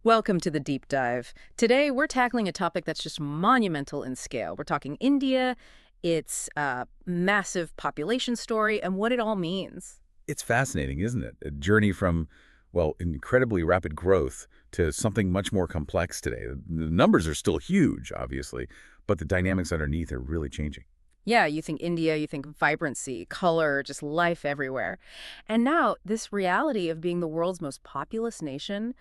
Welcome to the deep dive. Today, we're tackling a topic that's just monumental in scale. We're talking India, its massive population story, and what it all means. It's fascinating, isn't it? A journey from, well, incredibly rapid growth to something much more complex today. The numbers are still huge, obviously, but the dynamics underneath are really changing. Yeah, you think India, you think vibrancy, color, just life everywhere. And now, this reality of being the world's most populous nation,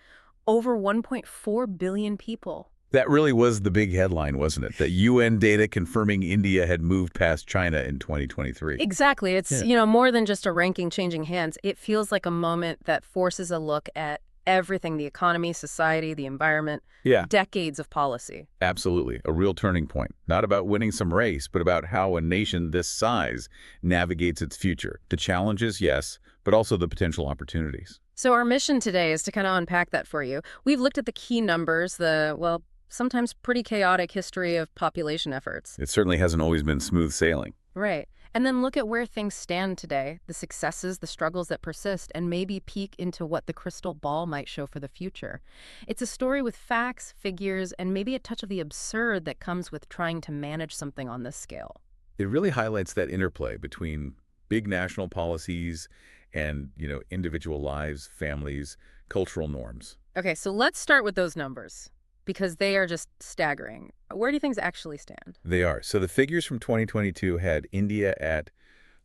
over 1.4 billion people. That really was the big headline, wasn't it? That UN data confirming India had moved past China in 2023. Exactly. It's, Yeah. more than just a ranking changing hands. It feels like a moment that forces a look at everything, the economy, society, the environment, Yeah, decades of policy. absolutely. A real turning point. Not about winning some race, but about how a nation this size navigates its future. The challenges, yes, but also the potential opportunities. So our mission today is to kind of unpack that for you. We've looked at the key numbers, well, sometimes pretty chaotic history of population efforts. It certainly hasn't always been smooth sailing. Right. And then look at where things stand today, the successes, the struggles that persist, and maybe peek into what the crystal ball might show for the future. It's a story with facts, figures, and maybe a touch of the absurd that comes with trying to manage something on this scale. It really highlights that interplay between big national policies and, individual lives, families, cultural norms. Okay, so let's start with those numbers, because they are just staggering. Where do things actually stand? They are. So the figures from 2022 had India at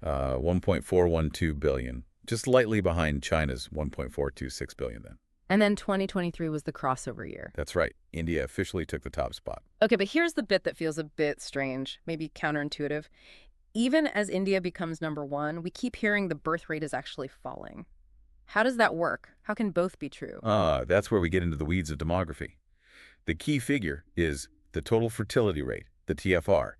1.412 billion, just slightly behind China's 1.426 billion then. And then 2023 was the crossover year. That's right. India officially took the top spot. Okay, but here's the bit that feels a bit strange, maybe counterintuitive. Even as India becomes number one, we keep hearing the birth rate is actually falling. How does that work? How can both be true? That's where we get into the weeds of demography. The key figure is the total fertility rate, the TFR.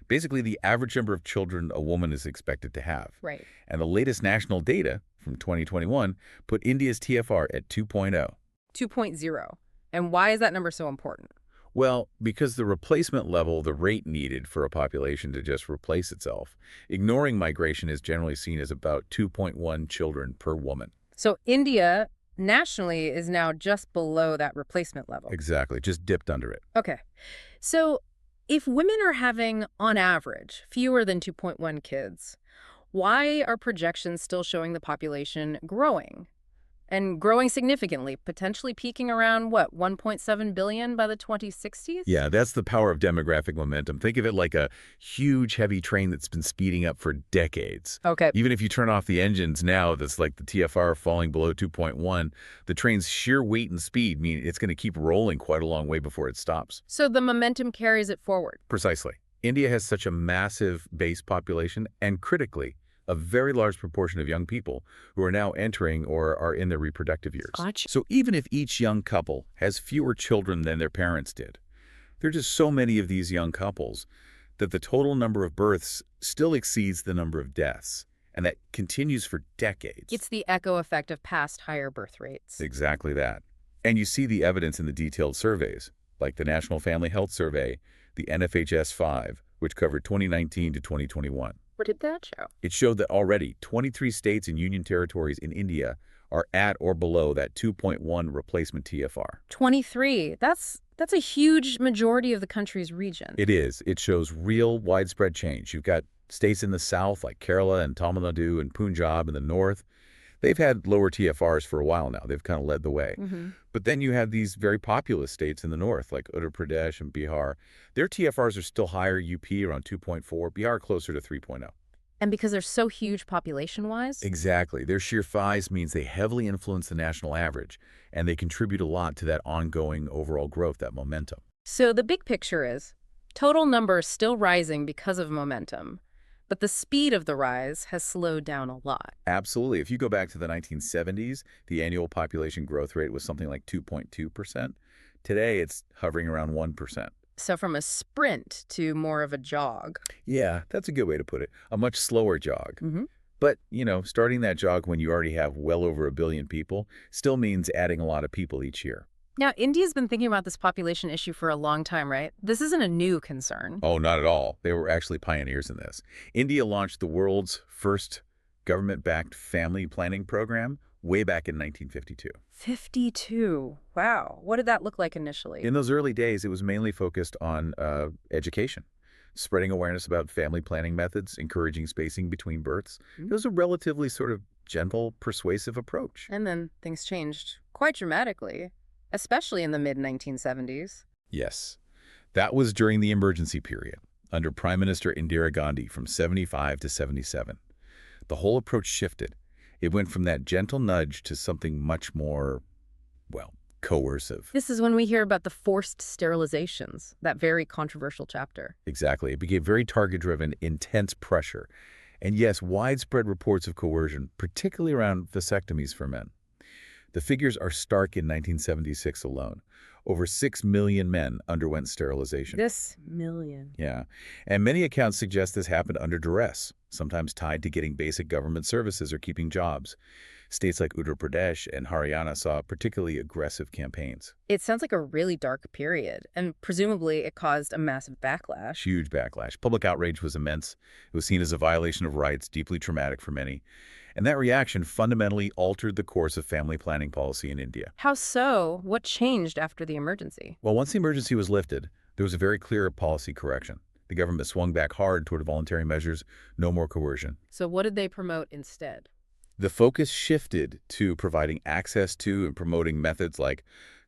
Basically, the average number of children a woman is expected to have. Right. And the latest national data from 2021 put India's TFR at 2.0. 2.0. And why is that number so important? Well, because the replacement level, the rate needed for a population to just replace itself, ignoring migration is generally seen as about 2.1 children per woman. So India nationally is now just below that replacement level. Exactly, just dipped under it. Okay. So if women are having, on average, fewer than 2.1 kids, why are projections still showing the population growing? And growing significantly, potentially peaking around, what, 1.7 billion by the 2060s? Yeah, that's the power of demographic momentum. Think of it like a huge, heavy train that's been speeding up for decades. Okay. Even if you turn off the engines now, that's like the TFR falling below 2.1, the train's sheer weight and speed mean it's going to keep rolling quite a long way before it stops. So the momentum carries it forward. Precisely. India has such a massive base population and, critically, a very large proportion of young people who are now entering or are in their reproductive years. Gotcha. So even if each young couple has fewer children than their parents did, there are just so many of these young couples that the total number of births still exceeds the number of deaths, and that continues for decades. It's the echo effect of past higher birth rates. Exactly that. And you see the evidence in the detailed surveys, like the National Family Health Survey, the NFHS-5, which covered 2019 to 2021. What did that show? It showed that already 23 states and union territories in India are at or below that 2.1 replacement TFR. 23. That's a huge majority of the country's region. It is. It shows real widespread change. You've got states in the south like Kerala and Tamil Nadu and Punjab in the north. They've had lower TFRs for a while now. They've kind of led the way. But then you have these very populous states in the north like Uttar Pradesh and Bihar. Their TFRs are still higher, UP around 2.4, Bihar closer to 3.0. And because they're so huge population-wise? Exactly. Their sheer size means they heavily influence the national average, and they contribute a lot to that ongoing overall growth, that momentum. So the big picture is, total numbers still rising because of momentum, but the speed of the rise has slowed down a lot. Absolutely. If you go back to the 1970s, the annual population growth rate was something like 2.2%. Today, it's hovering around 1%. So from a sprint to more of a jog. Yeah, that's a good way to put it. A much slower jog. But, starting that jog when you already have well over 1 billion people still means adding a lot of people each year. Now, India's been thinking about this population issue for a long time, right? This isn't a new concern. Oh, not at all. They were actually pioneers in this. India launched the world's first government-backed family planning program way back in 1952. 52. Wow. What did that look like initially? In those early days, it was mainly focused on education, spreading awareness about family planning methods, encouraging spacing between births. It was a relatively sort of gentle, persuasive approach. And then things changed quite dramatically, especially in the mid-1970s. Yes, that was during the emergency period, under Prime Minister Indira Gandhi from 75 to 77. The whole approach shifted. It went from that gentle nudge to something much more, well, coercive. This is when we hear about the forced sterilizations, that very controversial chapter. Exactly. It became very target-driven, intense pressure. And yes, widespread reports of coercion, particularly around vasectomies for men. The figures are stark in 1976 alone. Over 6 million men underwent sterilization. This million. Yeah. And many accounts suggest this happened under duress, sometimes tied to getting basic government services or keeping jobs. States like Uttar Pradesh and Haryana saw particularly aggressive campaigns. It sounds like a really dark period, and presumably it caused a massive backlash. Huge backlash. Public outrage was immense. It was seen as a violation of rights, deeply traumatic for many. And that reaction fundamentally altered the course of family planning policy in India. How so? What changed after the emergency? Well, once the emergency was lifted, there was a very clear policy correction. The government swung back hard toward voluntary measures, no more coercion. So what did they promote instead? The focus shifted to providing access to and promoting methods like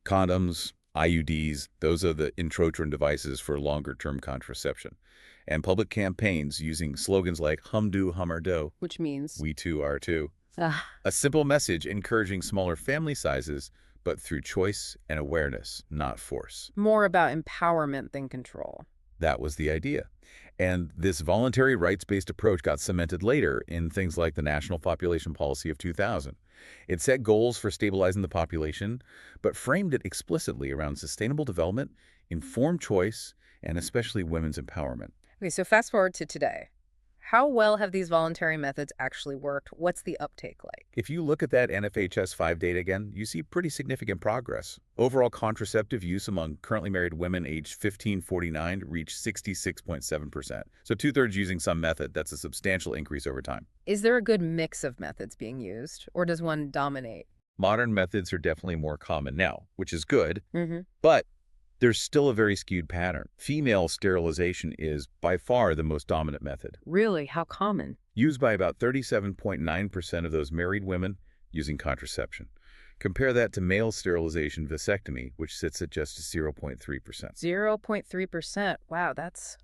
condoms, IUDs, those are the intrauterine devices for longer-term contraception, and public campaigns using slogans like hum do, hummer do, Which means? we too are too. Ah, A simple message encouraging smaller family sizes, but through choice and awareness, not force. more about empowerment than control. That was the idea. And this voluntary rights-based approach got cemented later in things like the National Population Policy of 2000. It set goals for stabilizing the population, but framed it explicitly around sustainable development, informed choice, and especially women's empowerment. Okay, so fast forward to today. How well have these voluntary methods actually worked? What's the uptake like? If you look at that NFHS 5 data again, you see pretty significant progress. Overall contraceptive use among currently married women aged 15-49 reached 66.7%. So two-thirds using some method. That's a substantial increase over time. Is there a good mix of methods being used, or does one dominate? Modern methods are definitely more common now, which is good, Mm-hmm. but there's still a very skewed pattern. Female sterilization is by far the most dominant method, Really? How common? used by about 37.9% of those married women using contraception. Compare that to male sterilization vasectomy, which sits at just 0.3%. 0.3%. Wow, that's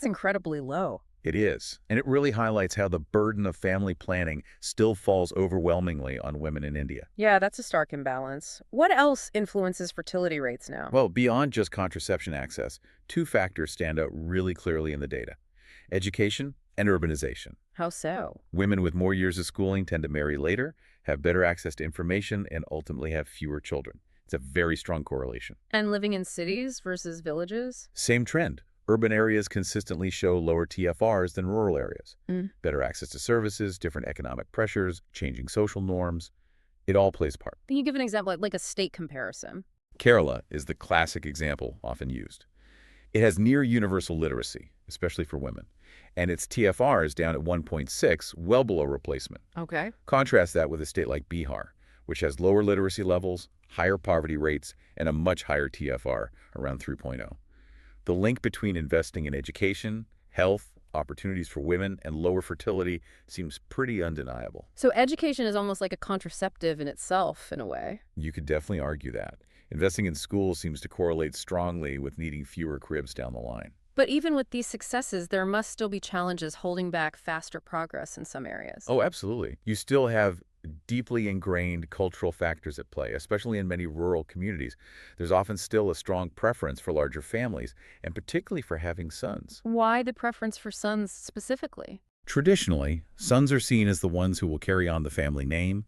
incredibly low. It is, and it really highlights how the burden of family planning still falls overwhelmingly on women in India. Yeah, that's a stark imbalance. What else influences fertility rates now? Well, beyond just contraception access, two factors stand out really clearly in the data: education and urbanization. How so? Women with more years of schooling tend to marry later, have better access to information, and ultimately have fewer children. It's a very strong correlation. And living in cities versus villages? Same trend. Urban areas consistently show lower TFRs than rural areas. Better access to services, different economic pressures, changing social norms. It all plays a part. Can you give an example, like a state comparison? Kerala is the classic example often used. It has near universal literacy, especially for women, and its TFR is down at 1.6, well below replacement. Okay. Contrast that with a state like Bihar, which has lower literacy levels, higher poverty rates, and a much higher TFR, around 3.0. The link between investing in education, health, opportunities for women, and lower fertility seems pretty undeniable. So education is almost like a contraceptive in itself, in a way. You could definitely argue that. Investing in schools seems to correlate strongly with needing fewer cribs down the line. But even with these successes, there must still be challenges holding back faster progress in some areas. Oh, absolutely. You still have deeply ingrained cultural factors at play, especially in many rural communities. There's often still a strong preference for larger families, and particularly for having sons. Why the preference for sons specifically? Traditionally, sons are seen as the ones who will carry on the family name,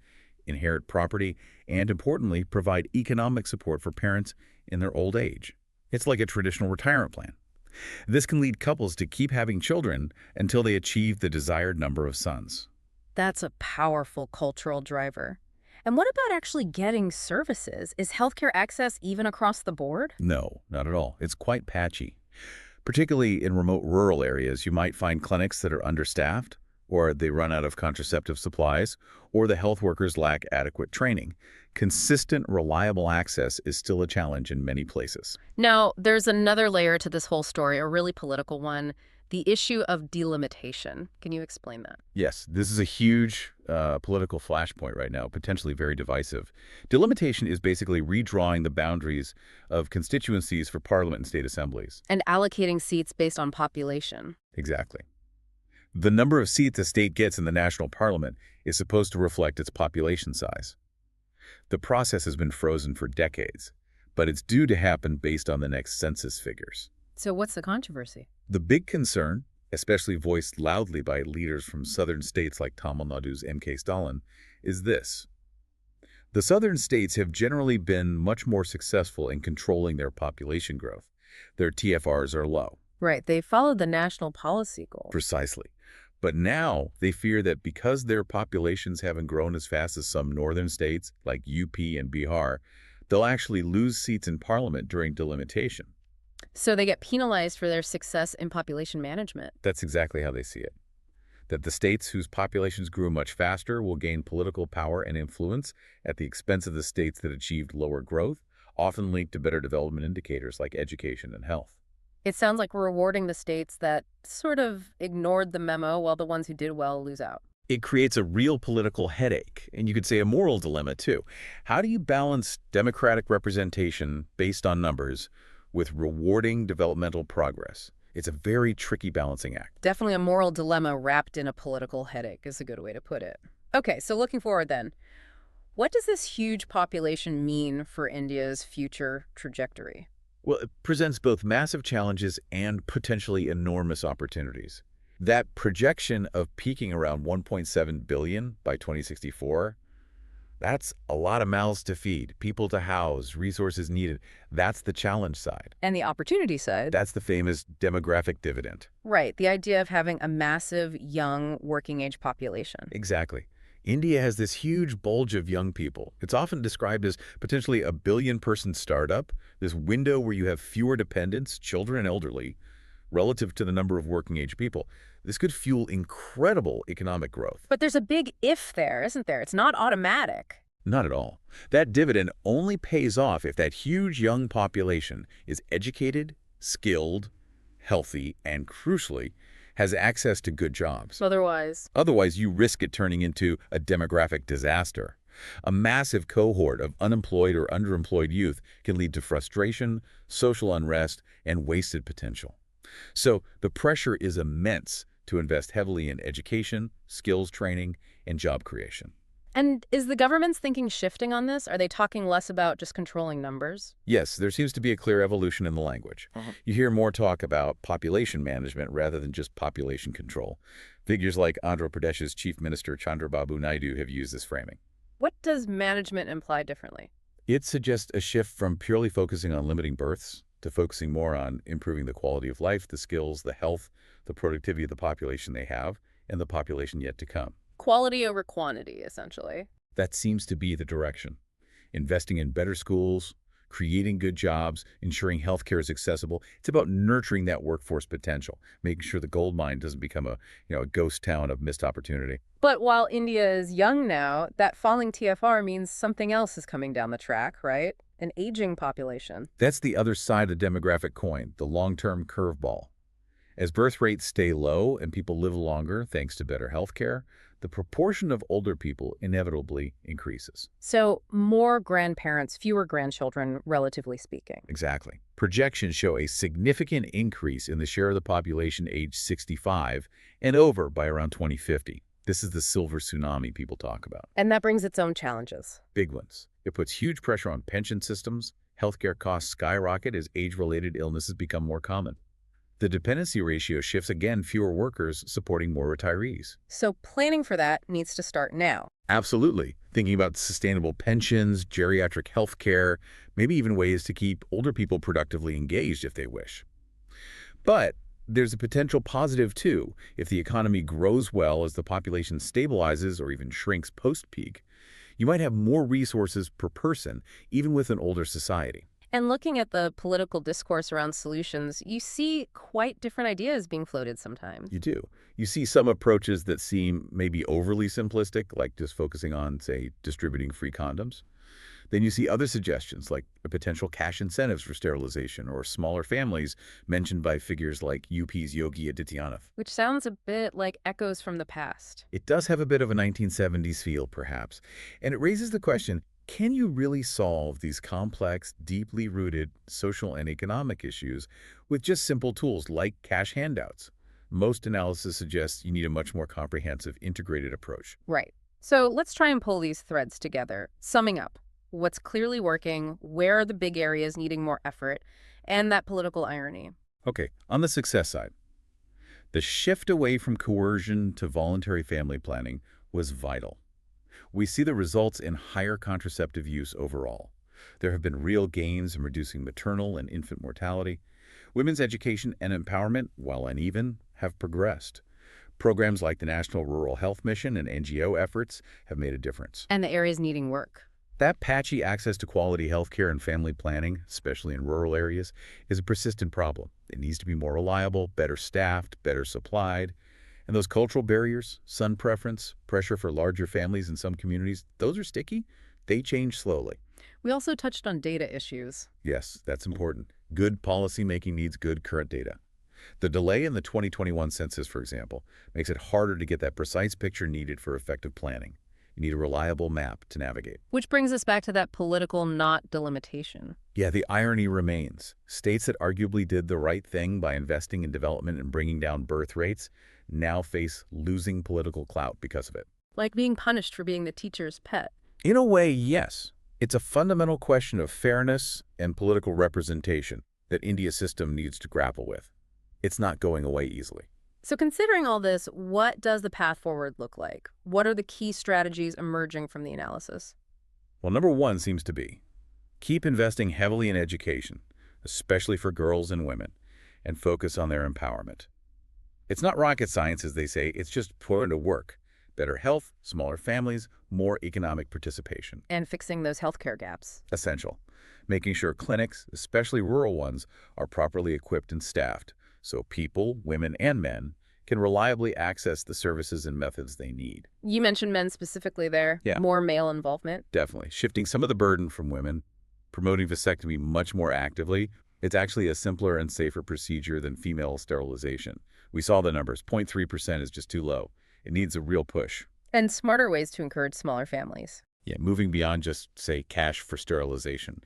inherit property, and importantly, provide economic support for parents in their old age. It's like a traditional retirement plan. This can lead couples to keep having children until they achieve the desired number of sons. That's a powerful cultural driver. And what about actually getting services? Is healthcare access even across the board? No, not at all. It's quite patchy. Particularly in remote rural areas, you might find clinics that are understaffed or they run out of contraceptive supplies, or the health workers lack adequate training. Consistent, reliable access is still a challenge in many places. Now, there's another layer to this whole story, a really political one, the issue of delimitation. Can you explain that? Yes, this is a huge political flashpoint right now, potentially very divisive. Delimitation is basically redrawing the boundaries of constituencies for parliament and state assemblies. And allocating seats based on population. Exactly. The number of seats a state gets in the national parliament is supposed to reflect its population size. The process has been frozen for decades, but it's due to happen based on the next census figures. So what's the controversy? The big concern, especially voiced loudly by leaders from southern states like Tamil Nadu's M.K. Stalin, is this. The southern states have generally been much more successful in controlling their population growth. Their TFRs are low. Right, they followed the national policy goal. Precisely. But now they fear that because their populations haven't grown as fast as some northern states like UP and Bihar, they'll actually lose seats in parliament during delimitation. So they get penalized for their success in population management. That's exactly how they see it. That the states whose populations grew much faster will gain political power and influence at the expense of the states that achieved lower growth, often linked to better development indicators like education and health. It sounds like we're rewarding the states that sort of ignored the memo while the ones who did well lose out. It creates a real political headache, and you could say a moral dilemma too. How do you balance democratic representation based on numbers with rewarding developmental progress? It's a very tricky balancing act. Definitely a moral dilemma wrapped in a political headache is a good way to put it. Okay, so looking forward then, what does this huge population mean for India's future trajectory? Well, it presents both massive challenges and potentially enormous opportunities. That projection of peaking around 1.7 billion by 2064, that's a lot of mouths to feed, people to house, resources needed. That's the challenge side. And the opportunity side? That's the famous demographic dividend. Right, the idea of having a massive, young, working-age population. Exactly. India has this huge bulge of young people. It's often described as potentially a billion-person startup, this window where you have fewer dependents, children and elderly, relative to the number of working-age people. This could fuel incredible economic growth. But there's a big if there, isn't there? It's not automatic. Not at all. That dividend only pays off if that huge young population is educated, skilled, healthy, and crucially, has access to good jobs. Otherwise, you risk it turning into a demographic disaster. A massive cohort of unemployed or underemployed youth can lead to frustration, social unrest, and wasted potential. So the pressure is immense to invest heavily in education, skills training, and job creation. And is the government's thinking shifting on this? Are they talking less about just controlling numbers? Yes, there seems to be a clear evolution in the language. You hear more talk about population management rather than just population control. Figures like Andhra Pradesh's Chief Minister Chandrababu Naidu have used this framing. What does management imply differently? It suggests a shift from purely focusing on limiting births to focusing more on improving the quality of life, the skills, the health, the productivity of the population they have, and the population yet to come. Quality over quantity, essentially. That seems to be the direction. Investing in better schools, creating good jobs, ensuring healthcare is accessible. It's about nurturing that workforce potential, making sure the gold mine doesn't become a ghost town of missed opportunity. But while India is young now, that falling TFR means something else is coming down the track, right? An aging population. That's the other side of the demographic coin, the long-term curveball. As birth rates stay low and people live longer thanks to better healthcare, the proportion of older people inevitably increases. So more grandparents, fewer grandchildren, relatively speaking. Exactly. Projections show a significant increase in the share of the population aged 65 and over by around 2050. This is the silver tsunami people talk about. And that brings its own challenges. Big ones. It puts huge pressure on pension systems. Healthcare costs skyrocket as age-related illnesses become more common. The dependency ratio shifts again, fewer workers supporting more retirees. So planning for that needs to start now. Absolutely. Thinking about sustainable pensions, geriatric health care, maybe even ways to keep older people productively engaged if they wish. But there's a potential positive too. If the economy grows well as the population stabilizes or even shrinks post-peak, you might have more resources per person, even with an older society. And looking at the political discourse around solutions, you see quite different ideas being floated sometimes. You do. You see some approaches that seem maybe overly simplistic, like just focusing on, say, distributing free condoms. Then you see other suggestions like a potential cash incentives for sterilization or smaller families mentioned by figures like UP's Yogi Adityanath. Which sounds a bit like echoes from the past. It does have a bit of a 1970s feel, perhaps, and it raises the question, can you really solve these complex, deeply rooted social and economic issues with just simple tools like cash handouts? Most analysis suggests you need a much more comprehensive, integrated approach. Right. So let's try and pull these threads together. Summing up, what's clearly working, where are the big areas needing more effort, and that political irony. Okay, on the success side, the shift away from coercion to voluntary family planning was vital. We see the results in higher contraceptive use overall. There have been real gains in reducing maternal and infant mortality. Women's education and empowerment, while uneven, have progressed. Programs like the National Rural Health Mission and NGO efforts have made a difference. And the areas needing work. That patchy access to quality healthcare and family planning, especially in rural areas, is a persistent problem. It needs to be more reliable, better staffed, better supplied. And those cultural barriers, son preference, pressure for larger families in some communities, those are sticky. They change slowly. We also touched on data issues. Yes, that's important. Good policymaking needs good current data. The delay in the 2021 census, for example, makes it harder to get that precise picture needed for effective planning. You need a reliable map to navigate. Which brings us back to that political not delimitation. Yeah, the irony remains. States that arguably did the right thing by investing in development and bringing down birth rates now face losing political clout because of it. Like being punished for being the teacher's pet. In a way, yes. It's a fundamental question of fairness and political representation that India's system needs to grapple with. It's not going away easily. So considering all this, what does the path forward look like? What are the key strategies emerging from the analysis? Well, number one seems to be keep investing heavily in education, especially for girls and women, and focus on their empowerment. It's not rocket science, as they say, it's just putting to work. Better health, smaller families, more economic participation. And fixing those healthcare gaps. Essential. Making sure clinics, especially rural ones, are properly equipped and staffed, so people, women and men, can reliably access the services and methods they need. You mentioned men specifically there. Yeah. More male involvement. Definitely. Shifting some of the burden from women, promoting vasectomy much more actively. It's actually a simpler and safer procedure than female sterilization. We saw the numbers. 0.3% is just too low. It needs a real push. And smarter ways to encourage smaller families. Yeah, moving beyond just, say, cash for sterilization.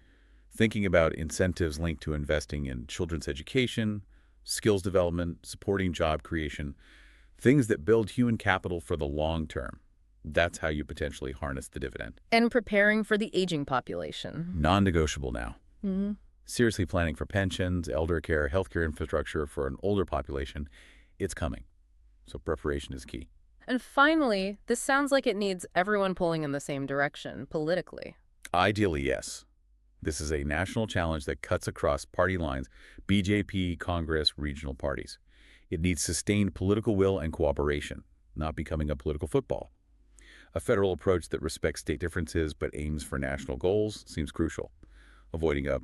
Thinking about incentives linked to investing in children's education, skills development, supporting job creation, things that build human capital for the long term. That's how you potentially harness the dividend. And preparing for the aging population. Non-negotiable now. Mm-hmm. Seriously planning for pensions, elder care, healthcare infrastructure for an older population, it's coming. So preparation is key. And finally, this sounds like it needs everyone pulling in the same direction, politically. Ideally, yes. This is a national challenge that cuts across party lines, BJP, Congress, regional parties. It needs sustained political will and cooperation, not becoming a political football. A federal approach that respects state differences but aims for national goals seems crucial, avoiding a,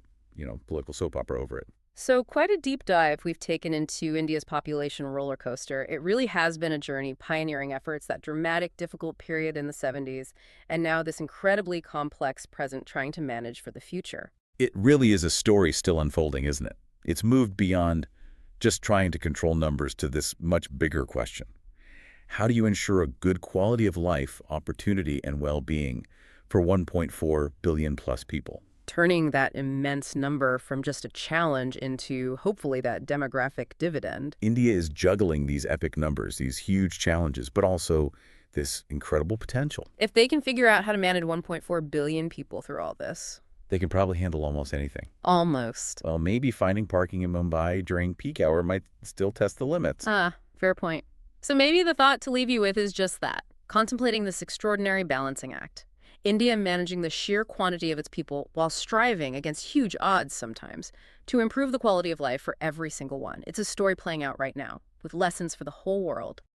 political soap opera over it. So quite a deep dive we've taken into India's population roller coaster. It really has been a journey pioneering efforts, that dramatic, difficult period in the 70s, and now this incredibly complex present trying to manage for the future. It really is a story still unfolding, isn't it? It's moved beyond just trying to control numbers to this much bigger question. How do you ensure a good quality of life, opportunity, and well-being for 1.4 billion plus people? Turning that immense number from just a challenge into, hopefully, that demographic dividend. India is juggling these epic numbers, these huge challenges, but also this incredible potential. If they can figure out how to manage 1.4 billion people through all this. They can probably handle almost anything. Almost. Well, maybe finding parking in Mumbai during peak hour might still test the limits. Fair point. So maybe the thought to leave you with is just that, contemplating this extraordinary balancing act. India managing the sheer quantity of its people while striving against huge odds sometimes to improve the quality of life for every single one. It's a story playing out right now, with lessons for the whole world.